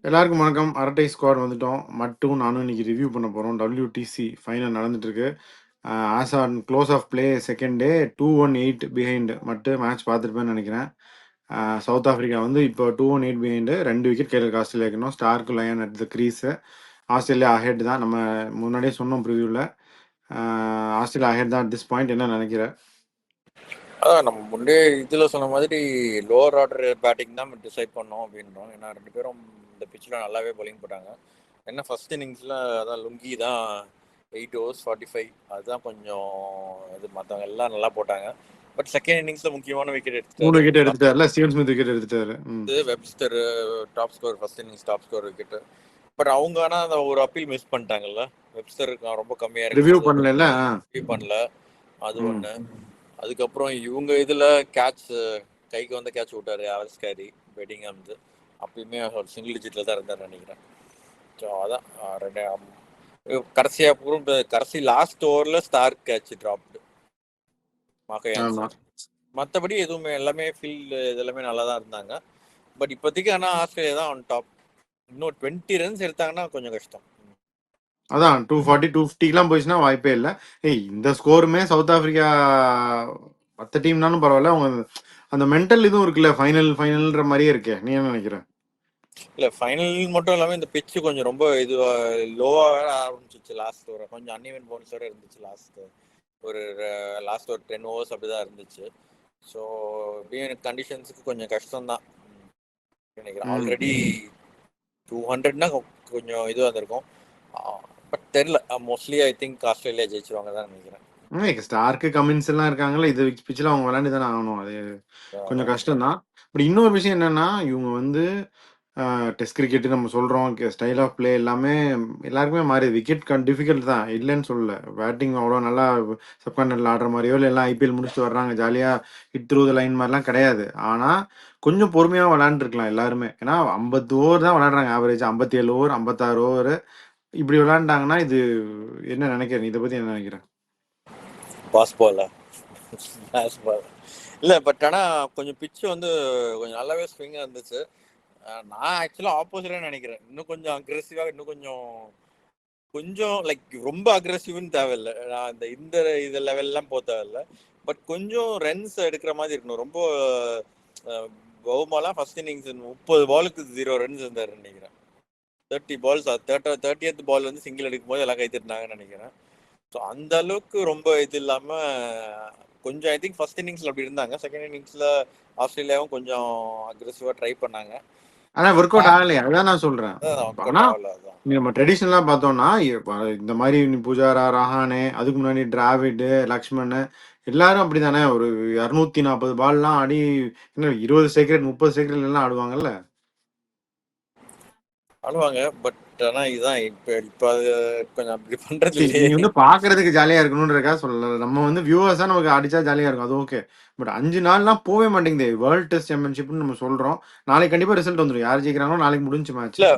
எல்லாருக்கும் வணக்கம். அரட்டை ஸ்குவாட் வந்துட்டோம். மட்டும் நானும் இன்னைக்கு ரிவ்யூ பண்ண போறோம். WTC ஃபைனல் நடந்துட்டு இருக்கு. As on close of play second day 2-1-8 behind மட்டும் மேட்ச் பார்த்துருப்பேன்னு நினைக்கிறேன். சவுத் ஆஃப்ரிக்கா வந்து இப்போ 2-1-8 பிஹைண்டு 2 விக்கெட் கையில் இருக்கு ஆஸ்திரேலியாக்கணும். Starc Lyon at the crease. Australia ahead தான். நம்ம முன்னாடியே சொன்னோம் ப்ரிவியூவில். ஆஸ்திரேலியா அஹெட் தான் அட் திஸ் பாயிண்ட். என்ன நினைக்கிற? அதான் நம்ம முன்னே இதில் சொன்ன மாதிரி லோவர் ஆர்டர் பேட்டிங் தான் டிசைட் பண்ணோம் அப்படின்றோம். ஏன்னா 2 பேரும் இந்த பிச்சில் நல்லாவே bowling போட்டாங்க. என்ன ஃபர்ஸ்ட் இன்னிங்ஸில் அதான் லுங்கி தான் 8 overs 45 அதுதான் கொஞ்சம் இது. மற்றவங்க எல்லாம் நல்லா போட்டாங்க. பட் செகண்ட் இன்னிங்ஸில் முக்கியமான விக்கெட் 3 எடுத்துட்டாரு. விக்கெட் எடுத்துட்டாருல. ஸ்டீவன் ஸ்மித் விக்கெட் எடுத்துட்டாரு. Webster top score, first innings top score wicket. But அவங்க ஆனால் அந்த ஒரு அப்பீல் மிஸ் பண்ணிட்டாங்கல்ல. வெப்ஸ்டருக்கு ரொம்ப கம்மியாக ரிவ்யூ இருக்கு, பண்ணல. ரிவ்யூ பண்ணல. அது ஒன்று. அதுக்கப்புறம் இவங்க இதில் கேட்ச் கைக்கு வந்த கேட்ச் விட்டாரு ஆவல்ஸ் கேரி பெட்டிங் வந்து. அப்பயுமே ஒரு சிங்கிள் டிஜிட்டில் தான் இருந்தார் நினைக்கிறேன். ஸோ அதான் கடைசி லாஸ்ட் ஓவரில் ஸ்டார் கேட்ச் ட்ராப்டு மற்றபடி எதுவுமே எல்லாமே ஃபீல்டு இதெல்லாமே நல்லா தான் இருந்தாங்க. பட் இப்போதைக்கு ஆனால் ஆஸ்திரேலியா தான் ஆன் டாப். இன்னும் 20 ரன்ஸ் எடுத்தாங்கன்னா கொஞ்சம் கஷ்டம். அதான் 240 250லாம் போயிடுச்சுன்னா வாய்ப்பே இல்லை. இந்த ஸ்கோருமே சவுத் ஆப்பிரிக்கா மற்ற டீம்னாலும் பரவாயில்ல. அவங்க அந்த மென்டல் இதுவும் இருக்குல்ல, ஃபைனல்ன்ற மாதிரியே இருக்கே. நீ என்ன நினைக்கிற? இல்லை ஃபைனல் மட்டும் இல்லாமல் இந்த பிச்சு கொஞ்சம் ரொம்ப இது லோவாக ஆரம்பிச்சிச்சு. லாஸ்ட் ஒரு கொஞ்சம் அன்இவன் பவுன்ஸோட இருந்துச்சு. லாஸ்ட் ஒரு 10 overs அப்படி தான் இருந்துச்சு. ஸோ இப்படியும் கண்டிஷன்ஸுக்கு கொஞ்சம் கஷ்டம்தான் நினைக்கிறேன். ஆல்ரெடி 200னா கொஞ்சம் இதுவாக இருந்திருக்கும். பட் தெரியல, மோஸ்ட்லி ஐ திங்க் ஆஸ்திரேலியா ஜெயிச்சிருவாங்க தான் நினைக்கிறேன். ஸ்டார்க்கு கமின்ஸ் எல்லாம் இருக்காங்கல்ல, இது பிச்சில் அவங்க விளையாண்டு தானே ஆகணும். அது கொஞ்சம் கஷ்டம் தான். பட் இன்னொரு விஷயம் என்னன்னா, இவங்க வந்து டெஸ்ட் கிரிக்கெட்டு நம்ம சொல்கிறோம், ஸ்டைல் ஆஃப் பிளே எல்லாமே எல்லாருக்குமே மாறி. விக்கெட் டிஃபிகல்ட் தான், இல்லைன்னு சொல்லல. பேட்டிங் அவ்வளோ நல்லா சப்கான்டினென்டல் ஆடுற மாதிரியோ இல்லை எல்லாம் ஐபிஎல் முடிச்சுட்டு வர்றாங்க ஜாலியாக ஹிட் த்ரூ த லைன் மாதிரிலாம் கிடையாது. ஆனால் கொஞ்சம் பொறுமையாக விளையாண்டுருக்கலாம் எல்லாருமே. ஏன்னா 50 ஓவர் தான் விளையாடுறாங்க ஆவரேஜ். 57 ஓவர் 56 ஓவர் இப்படி விளையாண்டாங்கன்னா இது என்ன நினைக்கிறேன்? இதை பற்றி என்ன நினைக்கிறேன்? பாஸ் பால் இல்லை. பட் ஆனால் கொஞ்சம் பிச்சு வந்து கொஞ்சம் நல்லாவே ஸ்விங்காக இருந்துச்சு. நான் ஆக்சுவலாக ஆப்போசிட்டாக நினைக்கிறேன். இன்னும் கொஞ்சம் அக்ரெசிவாக, இன்னும் கொஞ்சம் லைக் ரொம்ப அக்ரெசிவ்னு தேவையில்லை. நான் இந்த இது லெவல்லாம் போக தேவையில்லை. பட் கொஞ்சம் ரன்ஸ் எடுக்கிற மாதிரி இருக்கணும். ரொம்ப பவுமாலாம் ஃபர்ஸ்ட் இன்னிங்ஸ் 30 பாலுக்கு 0 ரன்ஸ் இருந்தார் நினைக்கிறேன். 30 balls 30th பால் வந்து சிங்கிள் எடுக்கும் போது எல்லாம் கைத்திருந்தாங்கன்னு நினைக்கிறேன். ஸோ அந்த அளவுக்கு ரொம்ப இது இல்லாமல் கொஞ்சம் ஐ திங்க் ஃபர்ஸ்ட் இன்னிங்ஸில் அப்படி இருந்தாங்க. செகண்ட் இன்னிங்ஸில் ஆஸ்திரேலியாவும் கொஞ்சம் அக்ரெசிவாக ட்ரை பண்ணாங்க. ஆனால் ஒர்க் அவுட் ஆகலையே, அதுதான் நான் சொல்கிறேன். ஆனால் நம்ம ட்ரெடிஷ்னலாக பார்த்தோம்னா இந்த மாதிரி புஜாரா, ரஹானே, அதுக்கு முன்னாடி டிராவிடு, லக்ஷ்மண் எல்லாரும் அப்படி தானே ஒரு 240 பால்லாம் ஆடி 20 செகண்ட் 30 செகண்ட் எல்லாம் ஆடுவாங்கல்ல. ஆடுவாங்க. பட் ஆனால் இதுதான் இப்போ அது கொஞ்சம் அப்படி பண்ணுறது நீ வந்து பார்க்கறதுக்கு ஜாலியாக இருக்கணுன்றக்கா சொல்லல. நம்ம வந்து வியூவர்ஸாக நமக்கு அடிச்சா ஜாலியாக இருக்கும், அது ஓகே. பட் 5 நாள்லாம் போவே மாட்டேங்குது. வேர்ல்டு டெஸ்ட் சாம்பியன்ஷிப்னு நம்ம சொல்கிறோம். நாளைக்கு கண்டிப்பாக ரிசல்ட் வந்துடும். யார் ஜெயிக்கிறாங்களோ நாளைக்கு முடிஞ்சு மேட்ச். இல்லை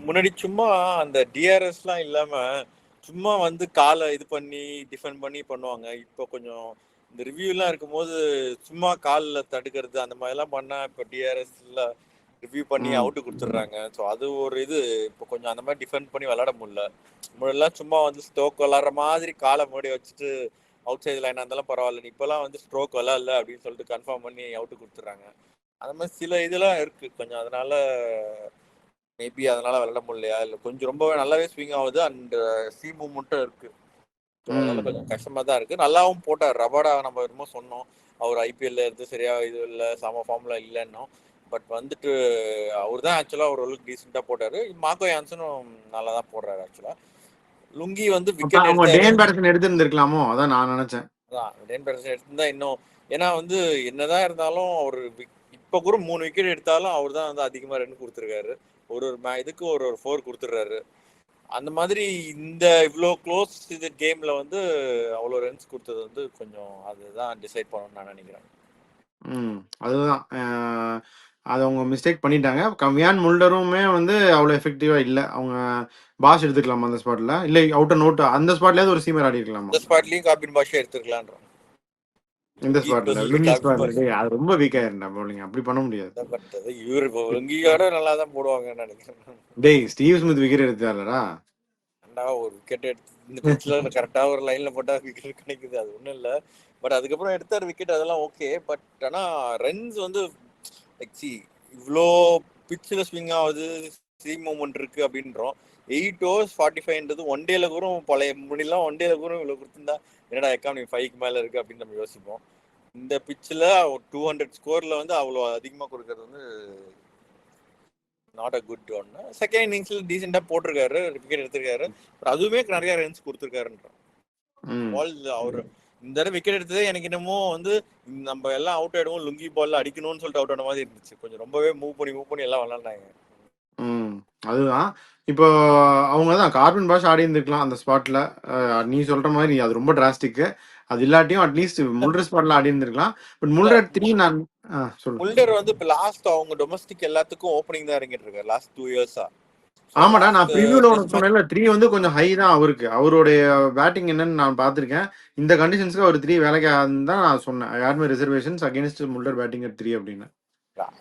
முன்னாடி சும்மா அந்த டிஆர்எஸ்லாம் இல்லாமல் சும்மா வந்து காலை இது பண்ணி டிஃபெண்ட் பண்ணி பண்ணுவாங்க. இப்போ கொஞ்சம் இந்த ரிவ்யூலாம் இருக்கும்போது சும்மா காலில் தடுக்கிறது அந்த மாதிரிலாம் பண்ணால் இப்போ டிஆர்எஸ்ல ரிவ்யூ பண்ணி அவுட்டு கொடுத்துட்றாங்க. ஸோ அது ஒரு இது. இப்போ கொஞ்சம் அந்த மாதிரி டிஃபெண்ட் பண்ணி விளாட முடியல. முன்னெல்லாம் சும்மா வந்து ஸ்ட்ரோக் விளாட்ற மாதிரி காலை மூடி வச்சுட்டு அவுட் சைடு லைனாக இருந்தாலும் பரவாயில்ல, இப்போலாம் வந்து ஸ்ட்ரோக் விளாட்ல அப்படின்னு சொல்லிட்டு கன்ஃபார்ம் பண்ணி அவுட்டு கொடுத்துட்றாங்க. அந்த மாதிரி சில இதெல்லாம் இருக்குது கொஞ்சம். அதனால மேபி அதனால விளாட முடியலையா, இல்லை கொஞ்சம் ரொம்பவே நல்லாவே ஸ்விங் ஆகுது அண்ட் சி மூவ்மெண்ட்டும் இருக்கு. அதனால கொஞ்சம் கஷ்டமா தான் இருக்கு. நல்லாவும் போட்டார் ரபாடா. நம்ம என்னமோ சொன்னோம் அவர் ஐபிஎல்ல இருந்து சரியா இது இல்லை, சம ஃபார்ம்ல இல்லைன்னோம். பட் வந்துட்டு அவர் தான் ஆக்சுவலாக ஓரளவுக்கு டீசெண்டாக போட்டாரு. மார்க்கோ யான்சனும் நல்லா தான் போடுறாரு ஆக்சுவலாக. லுங்கி வந்து விக்கெட் எடுத்திருந்திருக்கலாமோ, அதான் நான் நினைச்சேன். அதான் டேன் பேட்டர்சன் எடுத்திருந்தா இன்னும். ஏன்னா வந்து என்னதான் இருந்தாலும் அவர் இப்போ கூட 3 விக்கெட் எடுத்தாலும் அவர் தான் வந்து அதிகமாக ரன் கொடுத்துருக்காரு. ஒரு இதுக்கு ஒரு 4 கொடுத்துட்றாரு. அந்த மாதிரி இந்த இவ்வளோ க்ளோஸ் இது கேமில் வந்து அவ்வளோ ரன்ஸ் கொடுத்தது வந்து கொஞ்சம் அதுதான் டிசைட் பண்ணணும்னு நான் நினைக்கிறேன். அதுதான் அது அவங்க மிஸ்டேக் பண்ணிட்டாங்க. வியான் முல்டருமே வந்து அவ்வளோ எஃபெக்டிவாக இல்லை. அவங்க பாஷ் எடுத்துக்கலாமா அந்த ஸ்பாட்டில்? இல்லை அவுட்டர் நோட்டு அந்த ஸ்பாட்லேயாவது ஒரு சீமர் ஆடி இருக்கலாமா? அந்த ஸ்பாட்லேயும் காபின் பாஷே எடுத்துருக்கலான்றோம். இந்த ஸ்பாட்ல லுங்கி காப்பி ஸ்பாட்ல டேய் அது ரொம்ப வீக் ஆயிருந்தா பவுலிங் அப்படி பண்ண முடியாது. பண்றது இவரு லுங்கியோட நல்லா தான் போடுவாங்கன்னு நினைக்கிறேன். டேய் ஸ்டீவ் ஸ்மித் விக்கெட் எடுத்தாலடா. ஒரு விக்கெட் எடுத்து இந்த பிச்சில் கரெக்டா ஒரு லைன்ல போட்டா விக்கெட் கிடைக்குது, அது ஒண்ணும் இல்ல. பட் அதுக்கப்புறம் எடுத்தார் விக்கெட், அதெல்லாம் ஓகே. பட் ஆனா ரன்ஸ் வந்து இவ்வளோ பிச்சில் ஸ்விங் ஆகுது, ஸ்ட்ரீம் மூவ்மெண்ட் இருக்கு அப்படின்றோம். 8 overs 45ன்றது ஒன் டேல கூட பழைய முன்னாடிலாம் ஒன் டேல கூட இவ்வளவு கொடுத்துருந்தா என்னடா எக்கானமி 5க்கு மேல இருக்கு அப்படின்னு நம்ம யோசிப்போம். இந்த பிச்சில் 200 ஸ்கோர்ல வந்து அவ்வளோ அதிகமா கொடுக்கறது வந்து not a good one. Second இன்னிங்ஸ்ல டீசெண்டா போட்டிருக்காரு, விக்கெட் எடுத்திருக்காரு. அதுவுமே நிறைய ரன்ஸ் கொடுத்துருக்காருன்றோம். பால் அவர் இந்த தடவை விக்கெட் எடுத்ததே எனக்கு என்னமோ வந்து நம்ம எல்லாம் அவுட் ஆயிடுவோம், லுங்கி பால்ல அடிக்கணும்னு சொல்லிட்டு அவுட் ஆன மாதிரி இருந்துச்சு. கொஞ்சம் ரொம்பவே மூவ் பண்ணி எல்லாம் விளாண்டாங்க. அதுதான் இப்போ அவங்க தான் கார்வின் பாஷ் ஆடி இருந்திருக்கலாம் அந்த ஸ்பாட்ல. நீ சொல்ற மாதிரி அது ரொம்ப டிராஸ்டிக். அது இல்லாட்டியும் அட்லீஸ்ட் முல்டர் ஸ்பாட்ல ஆடி இருந்திருக்கலாம். பட் முல்டர் 3 நான் சொல்லுங்க. முல்டர் வந்து இப்போ லாஸ்ட் அவங்க டொமஸ்டிக் எல்லாத்துக்கும் ஓப்பனிங் தான் இறங்கிட்டு இருக்காரு லாஸ்ட் 2 years-ஆ. ஆமாடா, நான் ப்ரிவியூல உனக்கு சொன்னேன்ல 3 வந்து கொஞ்சம் ஹை தான் அவருக்கு. அவருடைய பேட்டிங் என்னன்னு நான் பார்த்திருக்கேன். இந்த கண்டிஷன்ஸ்க்கு அவர் 3 வேலைக்கு ஆகுதுன்னு தான் நான் சொன்னேன். I had my reservations against Mulder batting at 3 அப்படின்னு.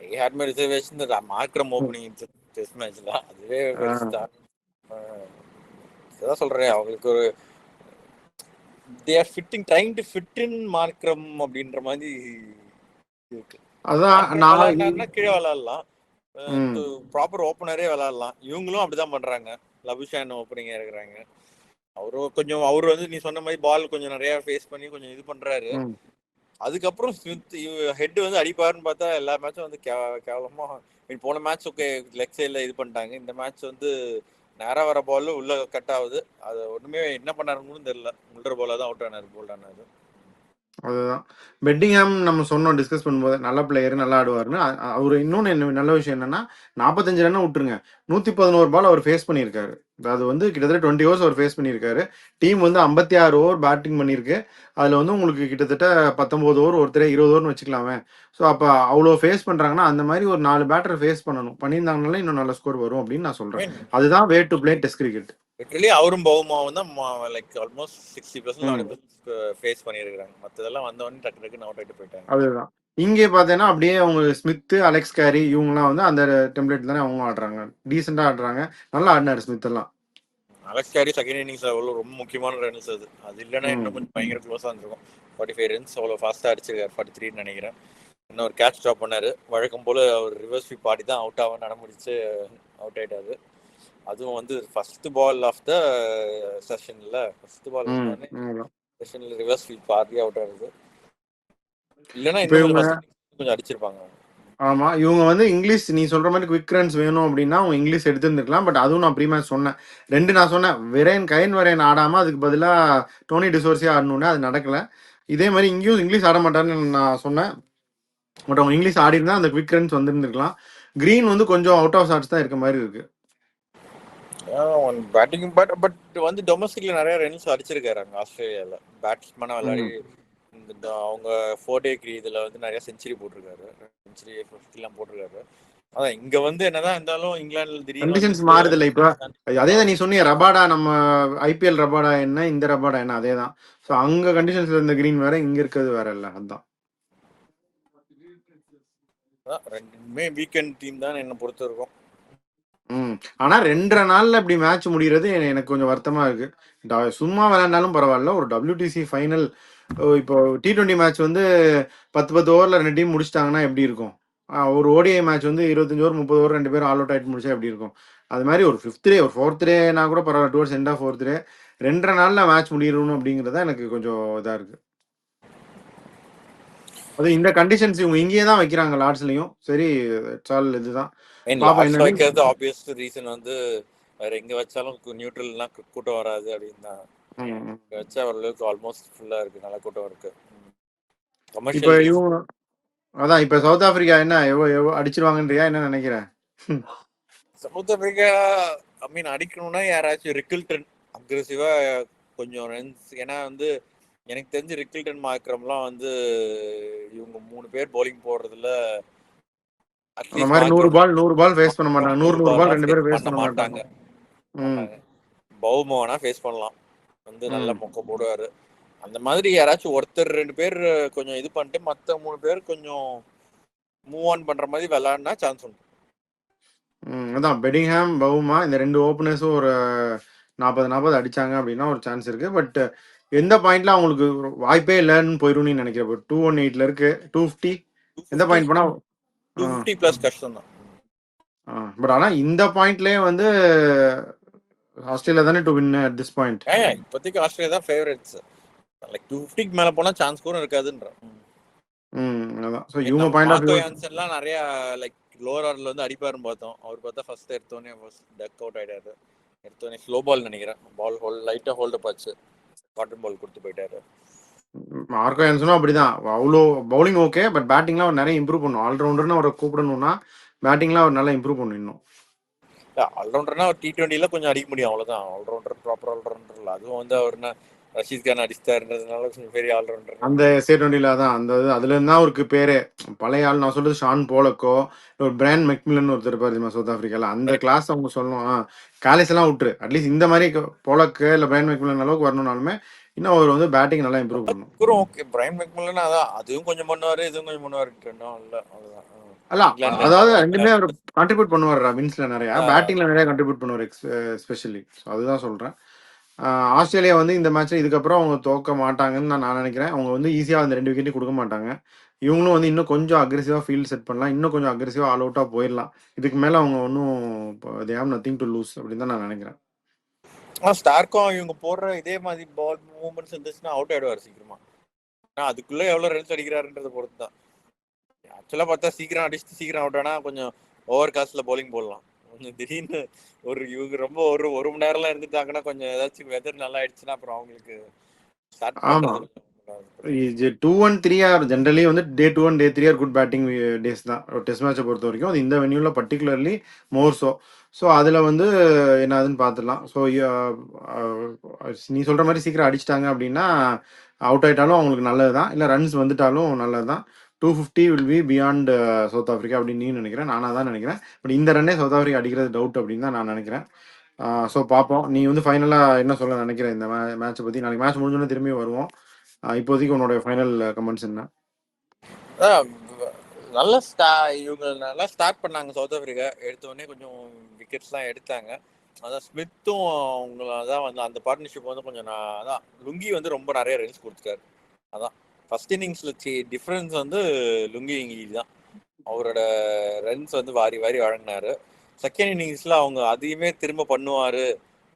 I had my reservation Markram opening test மேட்ச்ல அதுவே பெருசுதான். அதான் சொல்றேன், அவங்களுக்கு ஒரு they are trying to fit in Markram அப்படின்ற மாதிரி இருக்கு. அதான் நான் கீழே விளையாடலாம், ப்ராப்பர் ஓப்பனரே விளையாடலாம். இவங்களும் அப்படிதான் பண்றாங்க. லபுஷான் ஓப்பனிங்கா இருக்கிறாங்க. அவரு வந்து நீ சொன்ன மாதிரி பால் கொஞ்சம் நிறைய ஃபேஸ் பண்ணி கொஞ்சம் இது பண்றாரு. அதுக்கப்புறம் ஹெட் வந்து அடிப்பாருன்னு பார்த்தா எல்லா மேட்சும் வந்து கேவலமா. போன மேட்ச் ஓகே லெக் சைட்ல இது பண்ணிட்டாங்க. இந்த மேட்ச் வந்து நேரா வர பால் உள்ள கட் ஆகுது. அது ஒண்ணுமே என்ன பண்ணாருன்னு தெரியல. முல்டர் பாலா தான் அவுட் ஆனாரு, போல்ட் ஆனாரு. அதுதான் பெட்டிங்ஹாம் நம்ம சொன்னோம் டிஸ்கஸ் பண்ணும்போது, நல்ல பிளேயர், நல்லா ஆடுவாருன்னு. அவரு இன்னொன்று நல்ல விஷயம் என்னன்னா 45 ரன் விட்டுருங்க, 111 பால் அவர் ஃபேஸ் பண்ணியிருக்காரு. அது வந்து கிட்டத்தட்ட 20 overs அவர் ஃபேஸ் பண்ணியிருக்காரு. டீம் வந்து 56 ஓவர் பேட்டிங் பண்ணியிருக்கு. அதில் வந்து உங்களுக்கு கிட்டத்தட்ட 19 ஓவர், ஒருத்தர் 20 ஓவர்னு வச்சுக்கலாமே. ஸோ அப்போ அவ்வளோ ஃபேஸ் பண்ணுறாங்கன்னா அந்த மாதிரி ஒரு 4 பேட்டர் ஃபேஸ் பண்ணணும். பண்ணியிருந்தாங்கனால இன்னும் நல்ல ஸ்கோர் வரும் அப்படின்னு நான் சொல்கிறேன். அதுதான் way to play test cricket. அவரும் பவுமாவும் தான் லைக் ஆல்மோஸ்ட் 60% ஃபேஸ் பண்ணியிருக்காங்க. மற்றதெல்லாம் வந்தவொடனே டக்கு டக்குன்னு அவுட் ஆகிட்டு போயிட்டாங்க. அதுதான் இங்கே பார்த்தீங்கன்னா அப்படியே அவங்க ஸ்மித், அலெக்ஸ் கேரி இவங்கலாம் வந்து அந்த டெம்ப்ளேட் தானே அவங்க ஆடுறாங்க. டீசெண்டாக ஆடுறாங்க. நல்லா ஆடினாரு ஸ்மித் எல்லாம். அலெக்ஸ் கேரி செகண்ட் இன்னிங்ஸ் அவ்வளோ ரொம்ப முக்கியமான ரன்ஸ் அது. அது இல்லைன்னா இன்னும் கொஞ்சம் பயங்கர க்ளோஸாக இருந்திருக்கும். 45 ரன்ஸ் அவ்வளோ ஃபாஸ்ட்டாக அடிச்சிருக்காரு. 43 நினைக்கிறேன். இன்னும் ஒரு கேட்ச் ட்ராப் பண்ணாரு. வழக்கம் போல் அவர் ரிவர்ஸ் ஸ்வீப் ஆடி தான் அவுட் ஆக நடமுடிச்சு அவுட் ஆயிட்டாரு. அதுவும் வந்து ஃபர்ஸ்ட் பால் ஆஃப் த செஷன்ல செஷன்ல ரிவர்ஸ் ஸ்வீப் ஆடி அவுட் ஆகுது. இல்லைன்னா இன்னும் கொஞ்சம் அடிச்சிருப்பாங்க. ஆமா, இவங்க வந்து இங்கிலீஷ் நீ சொல்ற மாதிரி குவிக் ரன்ஸ் வேணும் அப்படின்னா அவங்க இங்கிலீஷ் எடுத்துருந்துருக்கலாம். பட் அதுவும் நான் ப்ரீ மேட்ச் சொன்னேன். 2 நான் சொன்னேன் கைன் வரேன் ஆடாம அதுக்கு பதிலாக டோனி டிசோர்ஸியா ஆடணுன்னு. அது நடக்கல. இதே மாதிரி இங்கேயும் இங்கிலீஷ் ஆட மாட்டான்னு நான் சொன்னேன். பட் அவங்க இங்கிலீஷ் ஆடி இருந்தா அந்த குவிக் ரன்ஸ் வந்துருந்துருக்கலாம். கிரீன் வந்து கொஞ்சம் அவுட் ஆஃப் ஷாட்ஸ் தான் இருக்க மாதிரி இருக்கு. பேட்டிங் பட் வந்து டொமஸ்டிக்ல நிறைய ரன்ஸ் அடிச்சிருக்காரு அங்க ஆஸ்திரேலியால. பேட்ஸ்மேனா விளையாடி அவங்க 4-day இதுல வந்து நிறைய செஞ்சுரி போட்டிருக்காரு. செஞ்சுரி 50 எல்லாம் போட்டிருக்காரு. அதான் இங்க வந்து என்னதான் இருந்தாலும் இங்கிலாந்துல திடீர்னு கண்டிஷன்ஸ் மாறுது இல்ல. இப்ப அதேதான் நீ சொன்னீங்க ரபாடா, நம்ம ஐபிஎல் ரபாடா என்ன, இந்த ரபாடா என்ன, அதேதான். ஸோ அங்க கண்டிஷன்ஸ்ல இருந்த கிரீன் வேற, இங்க இருக்கிறது வேற இல்ல. அதுதான் ரெண்டுமே வீக்கெண்ட் டீம் தான் என்ன பொறுத்த இருக்கும். ஆனா 2.5 நாள்ல இப்படி மேட்ச் முடிகிறது எனக்கு கொஞ்சம் வருத்தமா இருக்கு. சும்மா விளையாண்டாலும் பரவாயில்ல, ஒரு WTC ஃபைனல் இப்போ T20 மேட்ச் வந்து 10 ஓவர்ல 2 டீம் முடிச்சிட்டாங்கன்னா எப்படி இருக்கும்? ஒரு ODI மேட்ச் வந்து 25 ஓவர் 30 ஓவர் 2 பேரும் ஆல் அவுட் ஆயிட்டு முடிச்சா எப்படி இருக்கும்? அது மாதிரி ஒரு 5th டே ஒரு 4th டேனா கூட பரவாயில்ல, டுவர்ட்ஸ் எண்ட் ஆஃப் 4th டே 2.5 நாள்ல மேட்ச் முடியணும் அப்படிங்கிறதா எனக்கு கொஞ்சம் இதா இருக்கு. அது இந்த கண்டிஷன்ஸ் இவங்க இங்கேயே தான் வைக்கிறாங்க லார்ட்ஸ்லயும். சரி இதுதான் ஆப்வியஸ் ரீசன் வந்து வேற எங்க வச்சாலும் நியூட்ரல்னா கூட்டம் வராது அப்படின்னு தான் வச்சா ஓரளவுக்கு ஆல்மோஸ்ட் ஃபுல்லா இருக்கு, நல்ல கூட்டம் இருக்கு. இப்போ இவங்க அதான் இப்ப சவுத் ஆப்பிரிக்கா என்ன எவ்வளவு அடிச்சிருவாங்கன்றியா என்ன நினைக்கிறேன்? சவுத் ஆப்பிரிக்கா அடிக்கணும்னா யாராச்சும் ரிக்கில்டன் அக்ரெசிவா கொஞ்சம் ரன்ஸ். ஏன்னா வந்து எனக்கு தெரிஞ்சு ரிக்கில்டன் மார்க்ரம்லாம் வந்து இவங்க 3 பேர் பவுலிங் போடுறதுல அந்த மாதிரி 100 பால் ஃபேஸ் பண்ண மாட்டாங்க. 100 பால் 2 பேரும் ஃபேஸ் பண்ண மாட்டாங்க. பவுமோனா ஃபேஸ் பண்ணலாம் வந்து நல்ல மொக்க போடுவாரு. அந்த மாதிரி யாராச்சும் ஒருத்தர் 2 பேர் கொஞ்சம் இது பண்ணிட்டு மத்த 3 பேர் கொஞ்சம் மூவ் ஆன் பண்ற மாதிரி விளையாடினா சான்ஸ் உண்டு. அதான் பெடிங்ஹாம், பவுமா இந்த 2 ஓப்பனர்ஸும் ஒரு 40 அடிச்சாங்க அப்படின்னா ஒரு சான்ஸ் இருக்கு. பட் எந்த பாயிண்ட்ல அவங்களுக்கு வாய்ப்பே இல்லைன்னு போயிடும் நீ நினைக்கிறேன். இப்போ 218ல இருக்கு 250 எந்த 250 பாயிண்ட் போனா 250 பிளஸ் கஷ்டம் தான். பட் ஆனா இந்த பாயிண்ட்லயே வந்து ஆஸ்திரேலியா தானே to win at this point. இப்போதைக்கு ஆஸ்திரேலியா தான் ஃபேவரட்ஸ். லைக் 250க்கு மேல போனா சான்ஸ் கூட இருக்காதுன்ற. அதான் ஸோ இவங்க பாயிண்ட் ஆஃப் மார்க்கோ வியூ யான்சன்லாம் நிறைய லைக் லோவர் ஆர்டர்ல வந்து அடிப்பாருன்னு பார்த்தோம். அவர் பார்த்தா ஃபர்ஸ்ட் எடுத்தோடனே டக் அவுட் ஆயிட்டாரு. எடுத்தோடனே ஸ்லோ பால் நினைக்கிறேன். பால் லைட்டா ஹோல்டு பாச்சு காட்டன் பால் கொடுத்து போயிட்டாரு. மார்க்கோ யான்சனும் அப்படிதான். அவ்வளோ பவுலிங் ஓகே, பட் பேட்டிங்லாம் அவர் நிறைய இம்ப்ரூவ் பண்ணும். ஆல்ரவுண்டர்னு அவரை கூப்பிடணும்னா பேட்டிங்லாம் அவர் நல்லா இம்ப்ரூவ் பண்ணும் இன்னும். ஆல்ரவுண்டர்னா அவர் T20ல கொஞ்சம் அடிக்க முடியும், அவ்வளவுதான். ஆல்ரவுண்டர் ப்ராப்பர் ஆல்ரவுண்டர் இல்லை. அதுவும் வந்து அவர் ரஷீத் கான் அடிச்சாருன்றதுனால கொஞ்சம் பெரிய ஆல்ரவுண்டர். அந்த C20ல தான் அந்த அதுல இருந்தா அவருக்கு பேரே. பழைய ஆள் நான் சொல்றது ஷான் போலக்கோ, ஒரு பிராண்ட் மெக்மில்லன் ஒருத்தர் இருப்பாரு சவுத் ஆப்பிரிக்கால. அந்த கிளாஸ் அவங்க சொல்லணும். காலிஸ் எல்லாம் விட்டுரு. அட்லீஸ்ட் இந்த மாதிரி போலக்கு இல்ல பிராண்ட் மெக்மில்லன் அளவுக்கு வரணும்னாலுமே இன்னும் அவர் வந்து பேட்டிங் நல்லா இம்ப்ரூவ் பண்ணும். ஓகே, பிரைன் மெக்மில்லன் அதான் அதுவும் கொஞ்சம் பண்ணுவாரு, இதுவும் கொஞ்சம் பண்ணுவாரு. இல்ல அவ்வளவுதான். அல்ல அதாவது ரெண்டுமே அவர் கான்ட்ரிபியூட் பண்ணுவார். வின்ஸ்ல நிறைய, பேட்டிங்ல நிறைய கான்ட்ரிபியூட் பண்ணுவார் எஸ்பெஷலி. அதுதான் சொல்றேன். ஆஸ்திரேலியா வந்து இந்த மேட்ச்ல இதுக்கப்புறம் அவங்க தோக்க மாட்டாங்கன்னு நான் நினைக்கிறேன். அவங்க வந்து ஈஸியாக அந்த 2 விக்கெட்டையும் கொடுக்க மாட்டாங்க. இவங்களும் வந்து இன்னும் கொஞ்சம் அக்ரெசிவாக ஃபீல்ட் செட் பண்ணலாம், இன்னும் கொஞ்சம் அக்ரெசிவாக ஆல் அவுட்டாக போயிடலாம். இதுக்கு மேலே அவங்க ஒன்றும் they have nothing to lose அப்படின்னு தான் நான் நினைக்கிறேன். ஸ்டார்க்கும் இவங்க போடுற இதே மாதிரி பால் மூவ்மெண்ட்ஸ் இருந்துச்சுன்னா அவுட் ஆயிடுவார் சீக்கிரமா. அதுக்குள்ள எவ்வளவு ரன்ஸ் அடிக்கிறாருன்றத பொறுத்து தான். ஆக்சுவலா பார்த்தா சீக்கிரம் அடிச்சுட்டு சீக்கிரம் அவுட் ஆனா கொஞ்சம் ஓவர் காஸ்ட்ல பவுலிங் போடலாம். கொஞ்சம் திடீர்னு இவங்க ரொம்ப ஒரு மணி நேரம்லாம் இருந்துட்டாங்கன்னா கொஞ்சம் ஏதாச்சும் வெதர் நல்லா ஆயிடுச்சுன்னா அப்புறம் அவங்களுக்கு ஸ்டார்ட் பண்றது 2 and 3 ஆர் ஜென்ரலி வந்து டே 2 and day 3 are good batting days தான் டெஸ்ட் மேட்சை பொறுத்த வரைக்கும். அது இந்த வென்யூவில் பர்டிகுலர்லி மோர் ஸோ அதில் வந்து என்னதுன்னு பார்த்துடலாம். ஸோ நீ சொல்கிற மாதிரி சீக்கிரம் அடிச்சிட்டாங்க அப்படின்னா அவுட் ஆயிட்டாலும் அவங்களுக்கு நல்லது தான், இல்லை ரன்ஸ் வந்துட்டாலும் நல்லது தான். 250 will be beyond south Africa அப்படின்னு நீ நினைக்கிறேன், நானாக தான் நினைக்கிறேன். பட் இந்த ரன்னே சவுத் ஆஃப்ரிக்கா அடிக்கிறது டவுட் அப்படின்னு தான் நான் நினைக்கிறேன். ஸோ பார்ப்போம். நீ வந்து ஃபைனலாக என்ன சொல்ல நினைக்கிறேன் இந்த மேட்சை பற்றி? நாளைக்கு மேட்ச் முடிஞ்சோடனே திரும்பி வருவோம். இப்போதைக்கு உன்னோட ஃபைனல் கமெண்ட்ஸ் என்ன? நல்ல இவங்க நல்லா ஸ்டார்ட் பண்ணாங்க சவுத் ஆப்பிரிக்கா. எடுத்தோடனே கொஞ்சம் விக்கெட்ஸ்லாம் எடுத்தாங்க. அதான் ஸ்மித்தும் அவங்கள அதான் வந்து அந்த பார்ட்னர்ஷிப் வந்து கொஞ்சம் அதான் லுங்கி வந்து ரொம்ப நிறைய ரன்ஸ் கொடுத்துட்டாரு. அதான் ஃபர்ஸ்ட் இன்னிங்ஸ்ல டிஃபரன்ஸ் வந்து லுங்கி தான். அவரோட ரன்ஸ் வந்து வாரி வாரி வழங்கினாரு. செகண்ட் இன்னிங்ஸ்ல அவங்க அதையுமே திரும்ப பண்ணுவாரு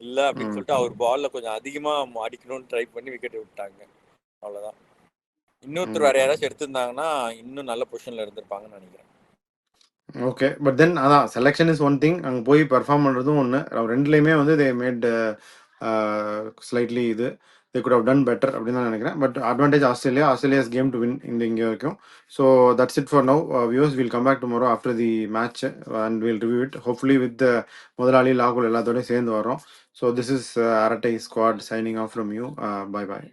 இல்ல அப்படின்னு சொல்லிட்டு அவர் பால்ல கொஞ்சம் அதிகமா அடிக்கணும்னு ட்ரை பண்ணி விக்கெட் விட்டாங்க. அவ்வளவுதான். இன்னொருத்தர் வேற யாராச்சும் எடுத்திருந்தாங்கன்னா இன்னும் நல்ல பொசிஷன்ல இருந்திருப்பாங்கன்னு நினைக்கிறேன். ஓகே, பட் தென் அதான் செலெக்ஷன் இஸ் ஒன் திங், அங்கே போய் பெர்ஃபார்ம் பண்ணுறதும் ஒன்று. ரெண்டுலேயுமே வந்து தே மேட் ஸ்லைட்லி இது they could have done better அப்படின்னு தான் நினைக்கிறேன். But advantage Australia's game to win இங்கே வரைக்கும். So that's it for now. Views will come back tomorrow after the match and will review it hopefully with முதலாளி லாகுல் எல்லாத்தோடையும் சேர்ந்து வரோம். So this is Arattai squad signing off from you. Bye bye.